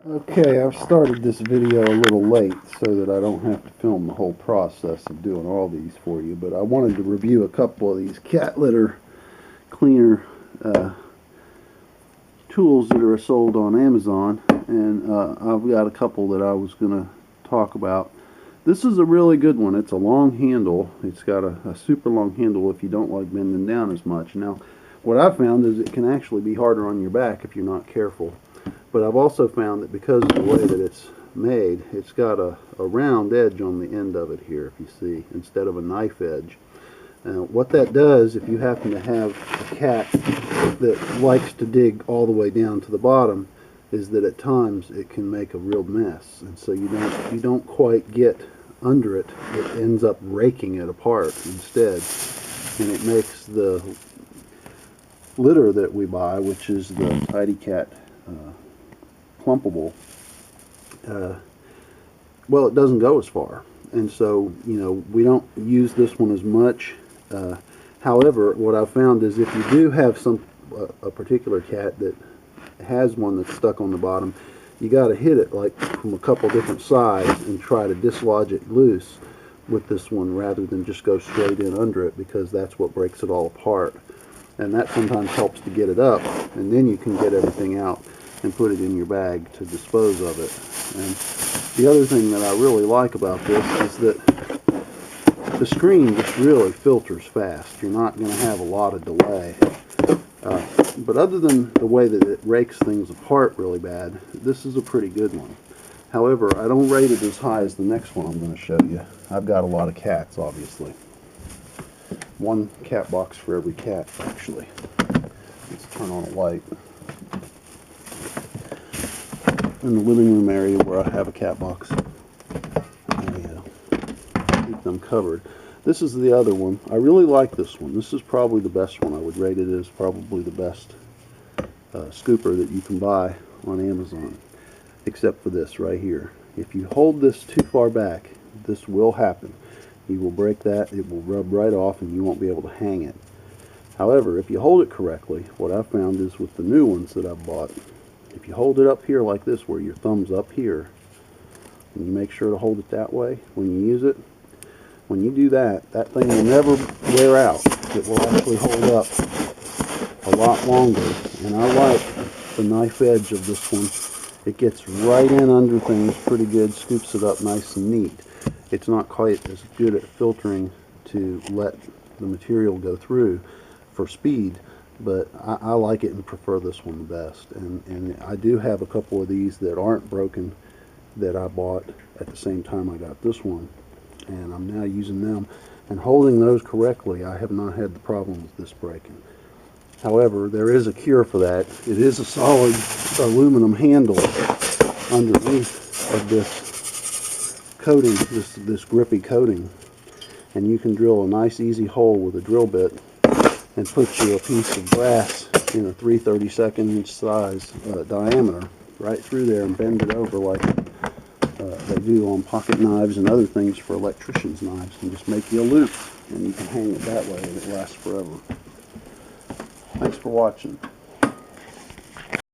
Okay, I've started this video a little late so that I don't have to film the whole process of doing all these for you, but I wanted to review a couple of these cat litter cleaner tools that are sold on Amazon, and I've got a couple that I was going to talk about. This is a really good one. It's a long handle. It's got a super long handle if you don't like bending down as much. Now, what I've found is it can actually be harder on your back if you're not careful. But I've also found that because of the way that it's made, it's got a round edge on the end of it here, if you see, instead of a knife edge. What that does, if you happen to have a cat that likes to dig all the way down to the bottom, is that at times it can make a real mess, and so you don't quite get under it. It ends up raking it apart instead, and it makes the litter that we buy, which is the Tidy-Cat clumpable, well, it doesn't go as far, and so we don't use this one as much. However, what I've found is if you do have a particular cat that has one that's stuck on the bottom, you got to hit it like from a couple different sides and try to dislodge it loose with this one rather than just go straight in under it, because that's what breaks it all apart, and that sometimes helps to get it up, and then you can get everything out and put it in your bag to dispose of it. And the other thing that I really like about this is that the screen just really filters fast. You're not going to have a lot of delay. But other than the way that it rakes things apart really bad, this is a pretty good one. However, I don't rate it as high as the next one I'm going to show you. I've got a lot of cats, obviously. One cat box for every cat, actually. Let's turn on a light. In the living room area where I have a cat box, I keep them covered. This is the other one. I really like this one. This is probably the best one. I would rate it as probably the best scooper that you can buy on Amazon, except for this right here. If you hold this too far back, this will happen. You will break that, it will rub right off, and you won't be able to hang it. However, if you hold it correctly, what I've found is with the new ones that I've bought, if you hold it up here like this, where your thumb's up here, and you make sure to hold it that way when you use it, when you do that, that thing will never wear out. It will actually hold up a lot longer. And I like the knife edge of this one. It gets right in under things pretty good, scoops it up nice and neat. It's not quite as good at filtering to let the material go through for speed, but I like it and prefer this one the best. And I do have a couple of these that aren't broken that I bought at the same time I got this one, and I'm now using them. And holding those correctly, I have not had the problem with this breaking. However, there is a cure for that. It is a solid aluminum handle underneath of this coating, this grippy coating, and you can drill a nice easy hole with a drill bit and put you a piece of brass in a 3/32 size diameter right through there and bend it over like they do on pocket knives and other things for electricians' knives, and just make you a loop, and you can hang it that way and it lasts forever. Thanks for watching.